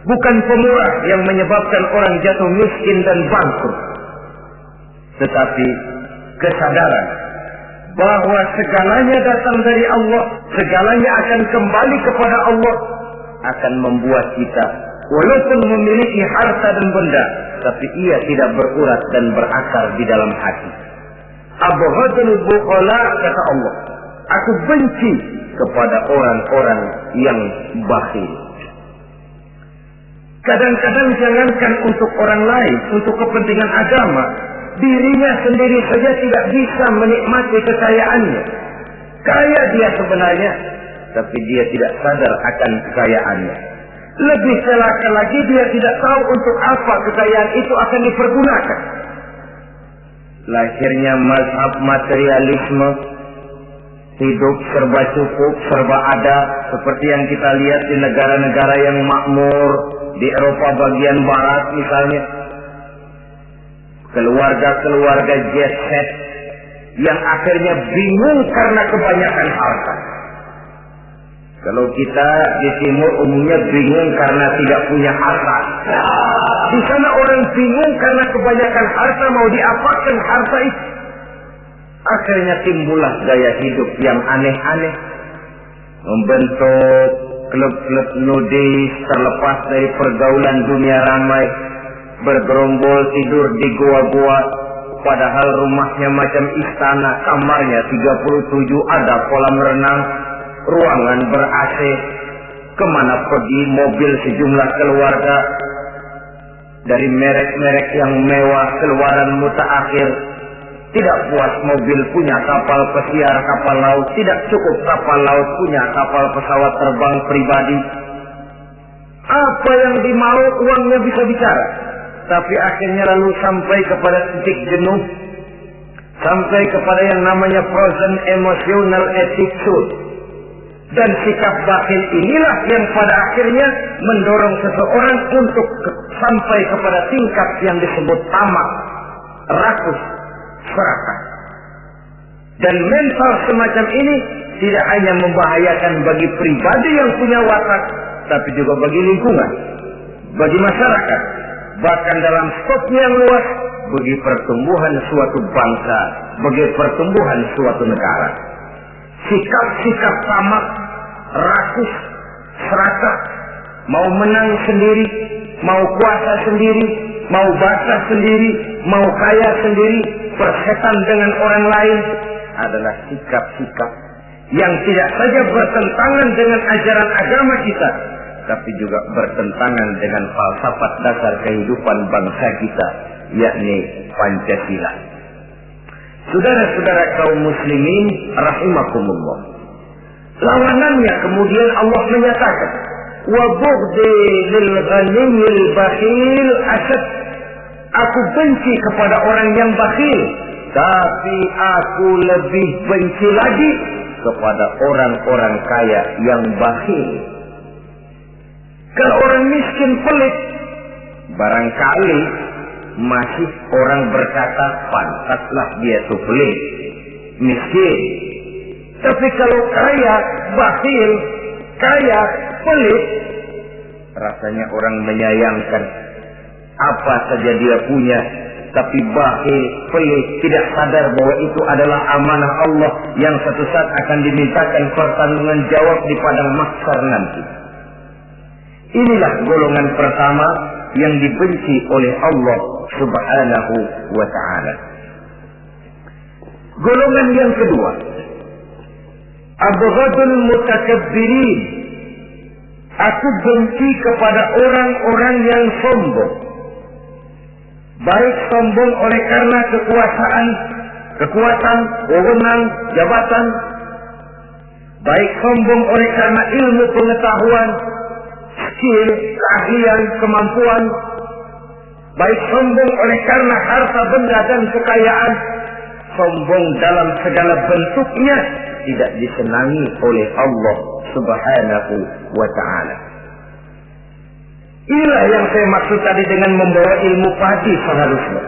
Bukan pemurah yang menyebabkan orang jatuh miskin dan bangkrut. Tetapi kesadaran bahwa segalanya datang dari Allah, segalanya akan kembali kepada Allah, akan membuat kita walaupun memiliki harta dan benda, tapi ia tidak berurat dan berakar di dalam hati. Abghadul bukhala, kata Allah, aku benci kepada orang-orang yang bakhil. Kadang-kadang jangankan untuk orang lain, untuk kepentingan agama, dirinya sendiri saja tidak bisa menikmati kekayaannya. Kaya dia sebenarnya, tapi dia tidak sadar akan kekayaannya. Lebih celaka lagi, dia tidak tahu untuk apa kekayaan itu akan dipergunakan. Lahirnya mazhab materialisme, hidup serba cukup, serba ada, seperti yang kita lihat di negara-negara yang makmur, di Eropa bagian barat misalnya. Keluarga-keluarga jet set yang akhirnya bingung karena kebanyakan harta. Kalau kita di timur umumnya bingung karena tidak punya harta. Di sana orang bingung karena kebanyakan harta, mau diapakan harta itu. Akhirnya timbullah gaya hidup yang aneh-aneh, membentuk klub-klub nudis terlepas dari pergaulan dunia ramai, bergerombol tidur di gua-gua, padahal rumahnya macam istana, kamarnya 37, ada kolam renang, ruangan ber-AC, kemana pergi mobil sejumlah keluarga, dari merek-merek yang mewah, keluaran mutaakhir. Tidak puas mobil punya kapal pesiar, kapal laut, tidak cukup kapal laut punya kapal pesawat terbang pribadi. Apa yang dimau uangnya bisa bicara, tapi akhirnya lalu sampai kepada titik jenuh, sampai kepada yang namanya frozen emotional attitude. Dan sikap bakhil inilah yang pada akhirnya mendorong seseorang untuk sampai kepada tingkat yang disebut tamak, rakus, serakah. Dan mental semacam ini tidak hanya membahayakan bagi pribadi yang punya watak, tapi juga bagi lingkungan, bagi masyarakat, bahkan dalam skopnya yang luas, bagi pertumbuhan suatu bangsa, bagi pertumbuhan suatu negara. Sikap-sikap tamak, rakus, serakah, mau menang sendiri, mau kuasa sendiri, mau basah sendiri, mau kaya sendiri, persetan dengan orang lain, adalah sikap-sikap yang tidak saja bertentangan dengan ajaran agama kita, tapi juga bertentangan dengan falsafat dasar kehidupan bangsa kita, yakni Pancasila. Saudara-saudara kaum muslimin rahimakumullah, lawanannya kemudian Allah menyatakan, wa bughdi lil ghaniyil bakhil asad, aku benci kepada orang yang bakhil, tapi aku lebih benci lagi kepada orang-orang kaya yang bakhil. Kalau orang miskin pelit, barangkali masih orang berkata pantaslah dia itu pelit, miskin. Tapi kalau kaya, bakhil, kaya, pelit, rasanya orang menyayangkan. Apa saja dia punya, tapi bakhil, pelit, tidak sadar bahwa itu adalah amanah Allah yang suatu saat akan dimintakan pertanggungan jawab di padang mahsyar nanti. Inilah golongan pertama yang dibenci oleh Allah Subhanahu wa ta'ala. Golongan yang kedua, abghadul mutakabbirin, aku benci kepada orang-orang yang sombong. Baik sombong oleh karena kekuatan, wewenang, jabatan. Baik sombong oleh karena ilmu pengetahuan, skill, keahlian, kemampuan. Baik sombong oleh karena harta benda dan kekayaan. Sombong dalam segala bentuknya tidak disenangi oleh Allah Subhanahu wa ta'ala. Inilah yang saya maksud tadi dengan membawa ilmu padi seharusnya.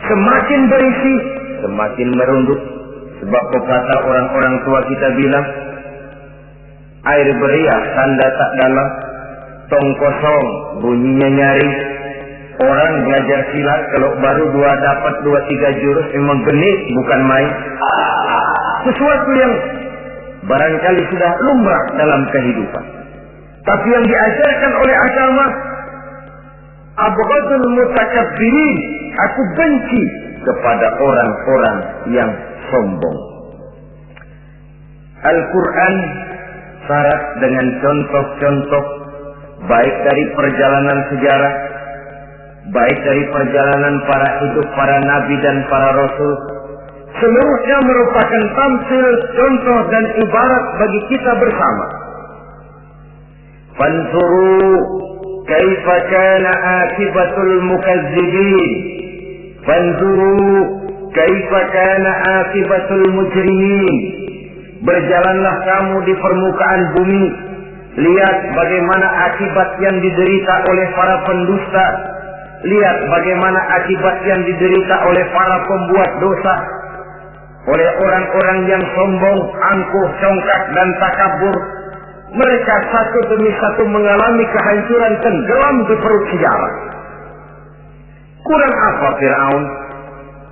Semakin berisi, semakin merunduk. Sebab pepatah orang-orang tua kita bilang, air beriak tanda tak dalam, tong kosong bunyinya nyari. Orang belajar silat kalau baru dapat 2-3 jurus memang genit, bukan main. Sesuatu yang barangkali sudah lumrah dalam kehidupan. Tapi yang diajarkan oleh agama, abghadul mutakabbirin, aku benci kepada orang-orang yang sombong. Al-Quran syarat dengan contoh-contoh baik dari perjalanan sejarah, baik dari perjalanan para hidup para nabi dan para rasul. Seluruhnya merupakan tamsil, contoh dan ibarat bagi kita bersama. Fanzuru kaifa kana akibatul mukazzibin, fanzuru kaifa kana akibatul mujrimin. Berjalanlah kamu di permukaan bumi, lihat bagaimana akibat yang diderita oleh para pendusta, lihat bagaimana akibat yang diderita oleh para pembuat dosa, oleh orang-orang yang sombong, angkuh, congkak dan takabur. Mereka satu demi satu mengalami kehancuran tenggelam di perut sejarah. Kurang apa Fir'aun?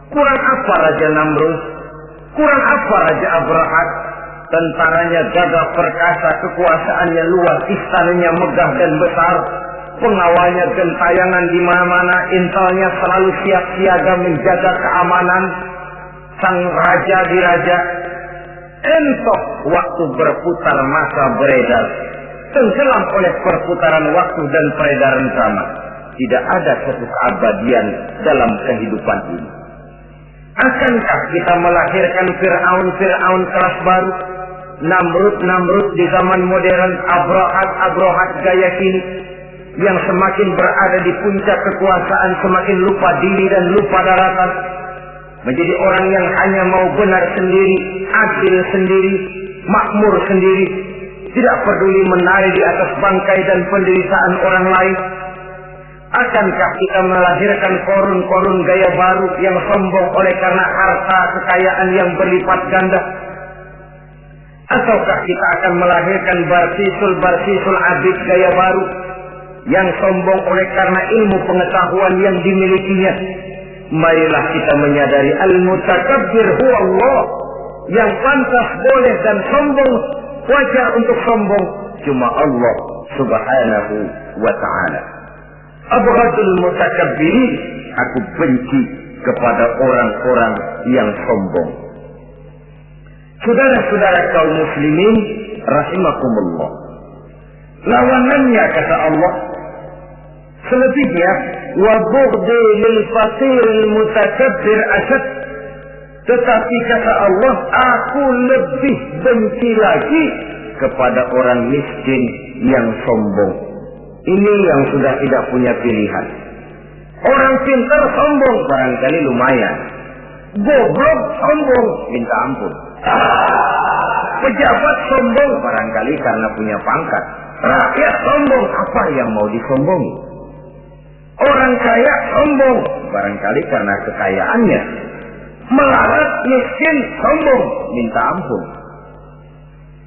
Kurang apa Raja Namrud? Kurang apa Raja Abrahat? Tentaranya gagah perkasa, kekuasaannya luas, istananya megah dan besar, pengawalnya gentayangan di mana-mana, intelnya selalu siap siaga menjaga keamanan. Sang raja diraja, entok waktu berputar masa beredar, tenggelam oleh perputaran waktu dan peredaran zaman. Tidak ada satu keabadian dalam kehidupan ini. Akankah kita melahirkan Fir'aun kelas baru, Namrud di zaman modern, Abrahat gaya kini, yang semakin berada di puncak kekuasaan semakin lupa diri dan lupa daratan, menjadi orang yang hanya mau benar sendiri, adil sendiri, makmur sendiri, tidak peduli menari di atas bangkai dan penderitaan orang lain? Akankah kita melahirkan korun-korun gaya baru yang sombong oleh karena harta kekayaan yang berlipat ganda? Ataukah kita akan melahirkan barsisul abid gaya baru yang sombong oleh karena ilmu pengetahuan yang dimilikinya? Marilah kita menyadari al-mutakabbir huwa Allah. Yang pantas, boleh dan sombong, wajar untuk sombong, cuma Allah subhanahu wa ta'ala. Abghadul mutakabbirin, aku benci kepada orang-orang yang sombong. Saudara-saudara kaum muslimin rahimakumullah, lawanannya kata Allah, selebihnya wa bughdi lil faqiril mutakabbir asad. Tetapi kata Allah, aku lebih benci lagi kepada orang miskin yang sombong. Ini yang sudah tidak punya pilihan. Orang pintar sombong barangkali lumayan. Goblok sombong minta ampun. Pejabat sombong barangkali karena punya pangkat. Rakyat sombong, apa yang mau disombongi? Orang kaya sombong barangkali karena kekayaannya. Melarat miskin sombong minta ampun.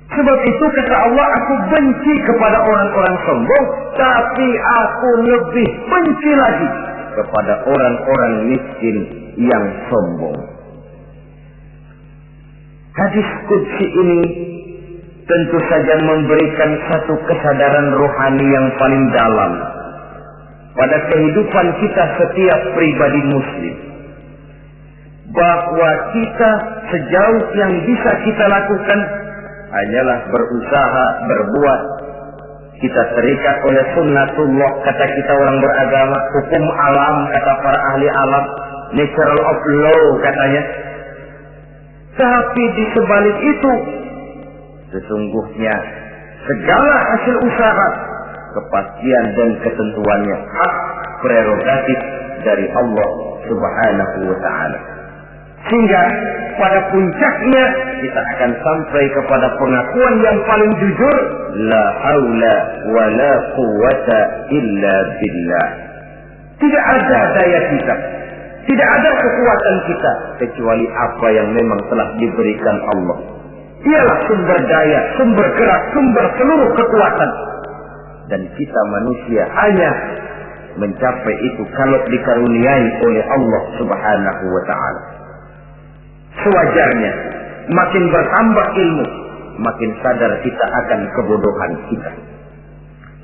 Sebab itu kata Allah, aku benci kepada orang-orang sombong, tapi aku lebih benci lagi kepada orang-orang miskin yang sombong. Hadis qudsi ini tentu saja memberikan satu kesadaran rohani yang paling dalam pada kehidupan kita setiap pribadi muslim. Bahwa kita sejauh yang bisa kita lakukan hanyalah berusaha, berbuat. Kita terikat oleh sunnatullah, kata kita orang beragama, hukum alam, kata para ahli alam, natural of law katanya. Tapi di sebalik itu, sesungguhnya segala hasil usaha, kepastian dan ketentuannya hak prerogatif dari Allah subhanahu wa ta'ala. Sehingga pada puncaknya kita akan sampai kepada pengakuan yang paling jujur, la haula wa la quwwata illa billah. Tidak ada daya kita, tidak ada kekuatan kita kecuali apa yang memang telah diberikan Allah. Ialah sumber daya, sumber gerak, sumber seluruh kekuatan. Dan kita manusia hanya mencapai itu kalau dikaruniai oleh Allah subhanahu wa ta'ala. Sewajarnya, makin bertambah ilmu, makin sadar kita akan kebodohan kita.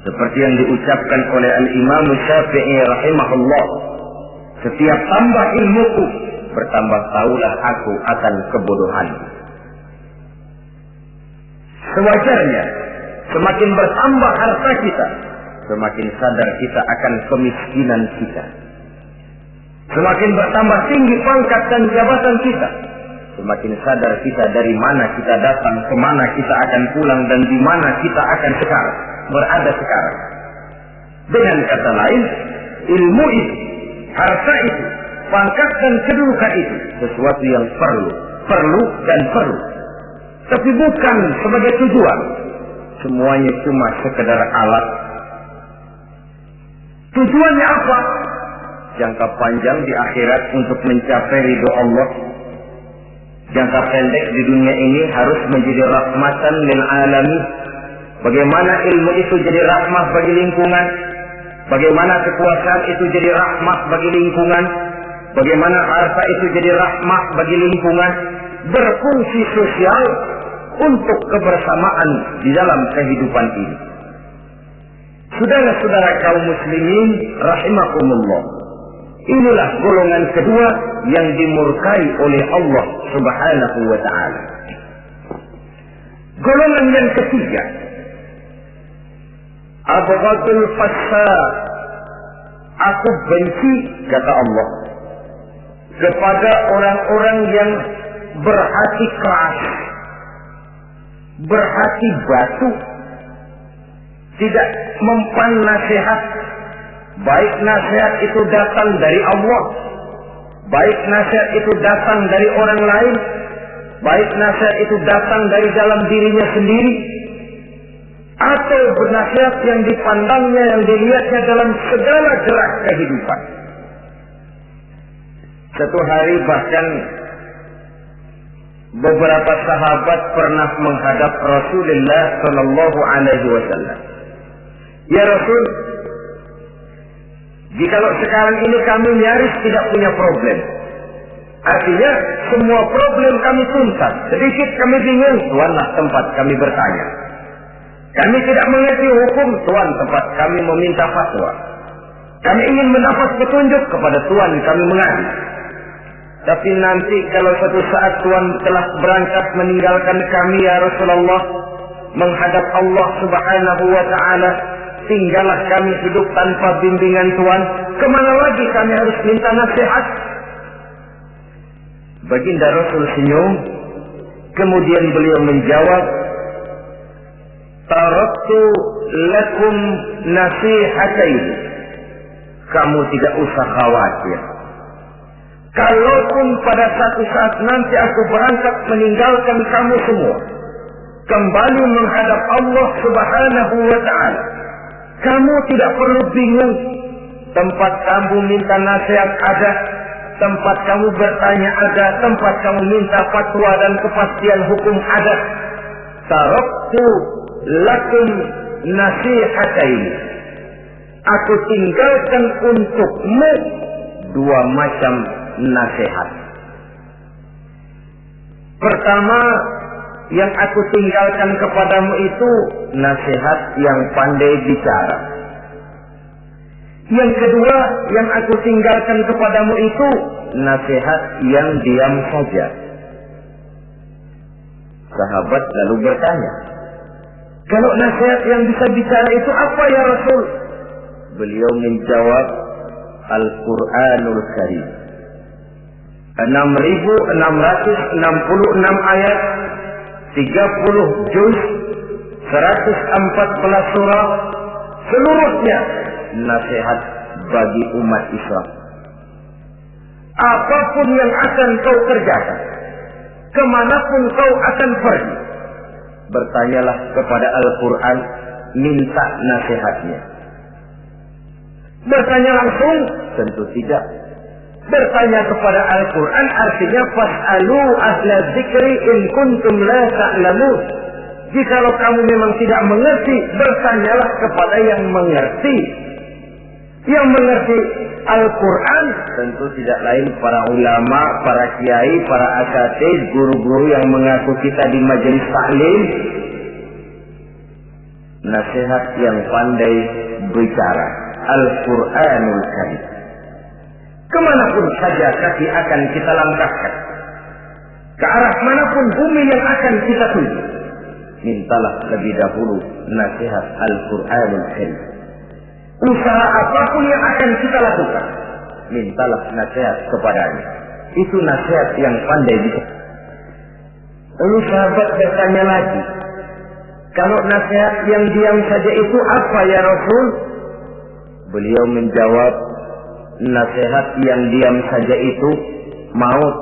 Seperti yang diucapkan oleh Al-Imam Syafi'i rahimahullah, setiap tambah ilmuku, bertambah tahulah aku akan kebodohan. Sewajarnya, semakin bertambah harta kita, semakin sadar kita akan kemiskinan kita. Semakin bertambah tinggi pangkat dan jabatan kita, semakin sadar kita dari mana kita datang, kemana kita akan pulang, dan di mana kita akan berada sekarang. Dengan kata lain, ilmu itu, harta itu, pangkat dan kedudukan itu sesuatu yang perlu dan perlu. Tapi bukan sebagai tujuan. Semuanya cuma sekedar alat. Tujuannya apa? Jangka panjang di akhirat untuk mencapai ridho Allah. Jangka pendek di dunia ini harus menjadi rahmatan lil alamin. Bagaimana ilmu itu jadi rahmah bagi lingkungan? Bagaimana kekuasaan itu jadi rahmah bagi lingkungan? Bagaimana harta itu jadi rahmah bagi lingkungan? Berfungsi sosial untuk kebersamaan di dalam kehidupan ini. Saudara-saudara kaum muslimin rahimakumullah, inilah golongan kedua yang dimurkai oleh Allah subhanahu wa ta'ala. Golongan yang ketiga, abghadul fasad, aku benci kata Allah kepada orang-orang yang berhati keras, berhati batu, tidak mempan nasihat. Baik nasihat itu datang dari Allah, baik nasihat itu datang dari orang lain, baik nasihat itu datang dari dalam dirinya sendiri, atau bernasihat yang dipandangnya, yang dilihatnya dalam segala gerak kehidupan. Satu hari bahkan beberapa sahabat pernah menghadap Rasulullah Sallallahu Alaihi Wasallam. Ya Rasul, jikalau sekarang ini kami nyaris tidak punya problem, artinya semua problem kami tuntas, sedikit kami bingung, Tuanlah tempat kami bertanya. Kami tidak mengerti hukum, Tuan tempat kami meminta fatwa. Kami ingin mendapat petunjuk, kepada Tuan kami mengadu. Tapi nanti kalau suatu saat Tuan telah berangkat meninggalkan kami ya Rasulullah, menghadap Allah Subhanahu wa Ta'ala, tinggallah kami hidup tanpa bimbingan Tuan. Kemana lagi kami harus minta nasihat? Baginda Rasul senyum. Kemudian beliau menjawab, taraktu lakum nasihatain. Kamu tidak usah khawatir. Kalaupun pada satu saat nanti aku berangkat meninggalkan kamu semua, kembali menghadap Allah Subhanahu wa Ta'ala, kamu tidak perlu bingung. Tempat kamu minta nasihat ada, tempat kamu bertanya ada, tempat kamu minta fatwa dan kepastian hukum ada. Taraktu lakum nasihatain. Aku tinggalkan untukmu dua macam nasihat. Pertama, yang aku tinggalkan kepadamu itu nasihat yang pandai bicara. Yang kedua, yang aku tinggalkan kepadamu itu nasihat yang diam saja. Sahabat lalu bertanya, kalau nasihat yang bisa bicara itu apa ya Rasul? Beliau menjawab, Al-Quranul Karim. 6.666 ayat, 30 juz, 114 surah, seluruhnya nasihat bagi umat Islam. Apapun yang akan kau kerjakan, kemanapun kau akan pergi, bertanyalah kepada Al-Quran, minta nasihatnya. Bertanya langsung? Tentu tidak. Bertanya kepada Al-Quran artinya fas'alu ahla dzikri in kuntum la ta'lamun. Jikalau kamu memang tidak mengerti, bertanyalah kepada yang mengerti. Yang mengerti Al-Quran tentu tidak lain para ulama, para kiai, para asatidz, guru-guru yang mengaku kita di majelis taklim. Nasihat yang pandai bicara, Al-Quranul Karim. Kemanapun saja kaki akan kita langkahkan, ke arah manapun bumi yang akan kita tuju, mintalah lebih dahulu nasihat Al-Quranul Karim. Usaha apapun yang akan kita lakukan, mintalah nasihat kepadanya. Itu nasihat yang pandai bicara. Lalu sahabat bertanya lagi, kalau nasihat yang diam saja itu apa ya Rasul? Beliau menjawab, nasihat yang diam saja itu maut.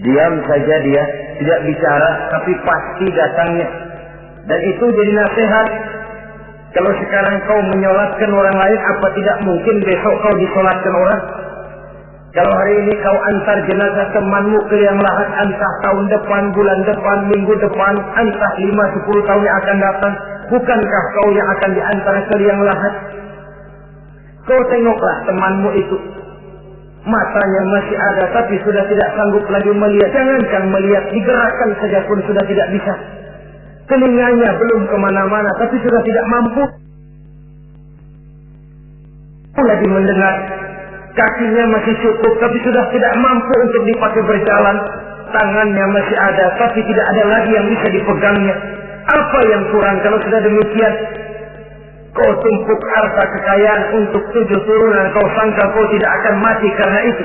Diam saja dia, tidak bicara, tapi pasti datangnya. Dan itu jadi nasihat. Kalau sekarang kau menyolatkan orang lain, apa tidak mungkin besok kau disolatkan orang? Kalau hari ini kau antar jenazah temanmu ke liang lahat, entah tahun depan, bulan depan, minggu depan, entah 5-10 tahun yang akan datang, bukankah kau yang akan diantar ke liang lahat? Kau tengoklah temanmu itu, matanya masih ada tapi sudah tidak sanggup lagi melihat. Jangankan melihat, digerakkan saja pun sudah tidak bisa. Telinganya belum kemana-mana tapi sudah tidak mampu lagi mendengar. Kakinya masih cukup tapi sudah tidak mampu untuk dipakai berjalan. Tangannya masih ada tapi tidak ada lagi yang bisa dipegangnya. Apa yang kurang kalau sudah demikian? Kau tumpuk harta kekayaan untuk 7 turunan, kau sangka kau tidak akan mati karena itu.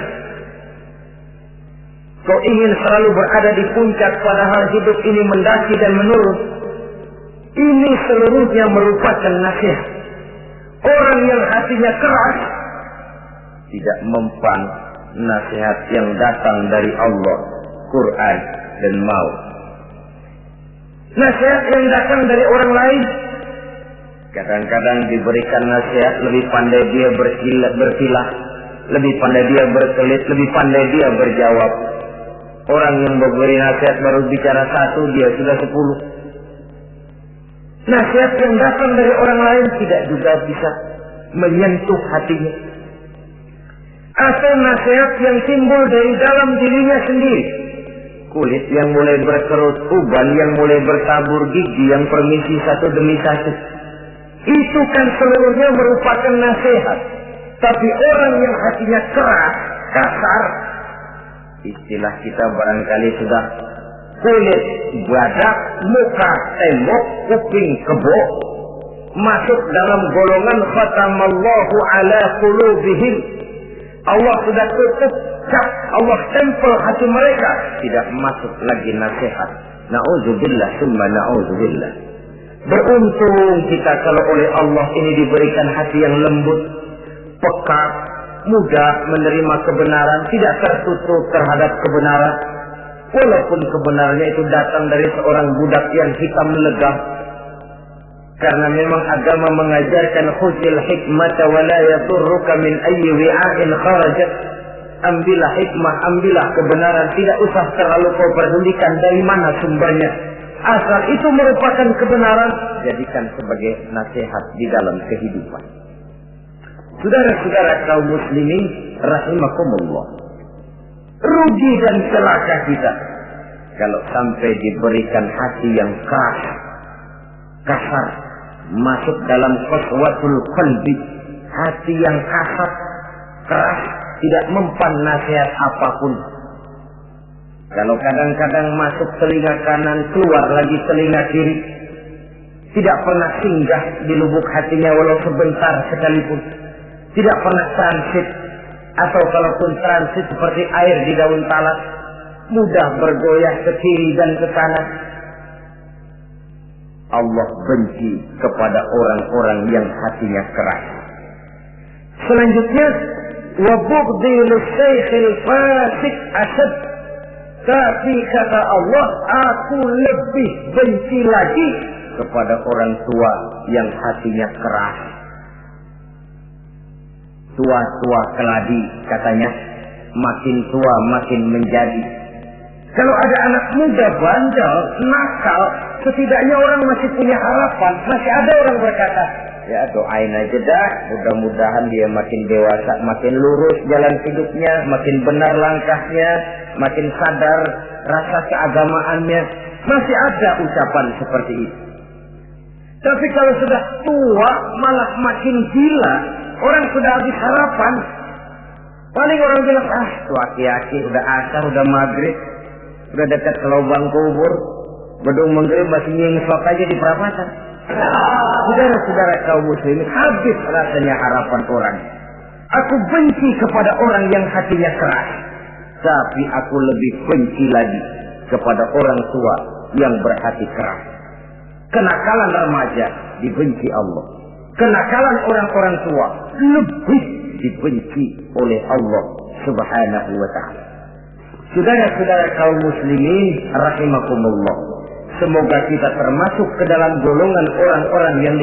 Kau ingin selalu berada di puncak padahal hidup ini mendaki dan menurun. Ini seluruhnya merupakan nasihat. Orang yang hatinya keras tidak mempan nasihat yang datang dari Allah, Quran dan maut. Nasihat yang datang dari orang lain. Kadang-kadang diberikan nasihat, lebih pandai dia berkilah, lebih pandai dia berkelit, lebih pandai dia berjawab. Orang yang memberi nasihat baru bicara satu, dia sudah 10. Nasihat yang datang dari orang lain tidak juga bisa menyentuh hatinya. Atau nasihat yang timbul dari dalam dirinya sendiri. Kulit yang mulai berkerut, uban yang mulai bertabur, gigi yang permisi satu demi satu. Itu kan seluruhnya merupakan nasihat. Tapi orang yang hatinya keras, kasar, istilah kita barangkali sudah kulit, badak, muka, tembok, kuping, kebo, masuk dalam golongan khatamallahu ala qulubihim. Allah sudah tutup cap, Allah tempel hati mereka, tidak masuk lagi nasihat. Na'udzubillah summa na'udzubillah. Beruntung kita kalau oleh Allah ini diberikan hati yang lembut, peka, mudah menerima kebenaran, tidak tertutup terhadap kebenaran. Walaupun kebenarannya itu datang dari seorang budak yang hitam legam. Karena memang agama mengajarkan khudil hikmata wa la yadurruka min ayyi wi'ain kharajat. Ambillah hikmah, ambillah kebenaran, tidak usah terlalu kau pedulikan dari mana sumbernya. Asal itu merupakan kebenaran, jadikan sebagai nasihat di dalam kehidupan. Saudara-saudara kaum muslimin rahimakumullah. Rugi dan celaka kita kalau sampai diberikan hati yang keras, kasar, masuk dalam qaswatul qalbi, hati yang kasar, keras, tidak mempan nasihat apapun. Kalau kadang-kadang masuk telinga kanan, keluar lagi telinga kiri, tidak pernah singgah di lubuk hatinya walau sebentar sekalipun, tidak pernah transit, atau kalaupun transit seperti air di daun talas, mudah bergoyah ke kiri dan ke kanan. Allah benci kepada orang-orang yang hatinya keras. Selanjutnya, wa bughdil syaikhil fasik asad. Tapi kata Allah, aku lebih benci lagi kepada orang tua yang hatinya keras. Tua-tua keladi katanya, makin tua makin menjadi. Kalau ada anak muda bandel, nakal, setidaknya orang masih punya harapan. Masih ada orang berkata, ya doain aja dah, mudah-mudahan dia makin dewasa, makin lurus jalan hidupnya, makin benar langkahnya, makin sadar rasa keagamaannya. Masih ada ucapan seperti itu. Tapi kalau sudah tua malah makin gila, orang sudah habis harapan. Paling orang bilang, tuh aki-aki udah asar, udah maghrib, udah dekat ke lubang kubur, gedung maghrib masih nyengsok aja di perapatan. Saudara-saudara kaum muslimin, habis rasanya harapan orang. Aku benci kepada orang yang hatinya keras, tapi aku lebih benci lagi kepada orang tua yang berhati keras. Kenakalan remaja dibenci Allah. Kenakalan orang-orang tua lebih dibenci oleh Allah Subhanahu wa ta'ala. Saudara-saudara kaum muslimin rahimakumullah, semoga kita termasuk ke dalam golongan orang-orang yang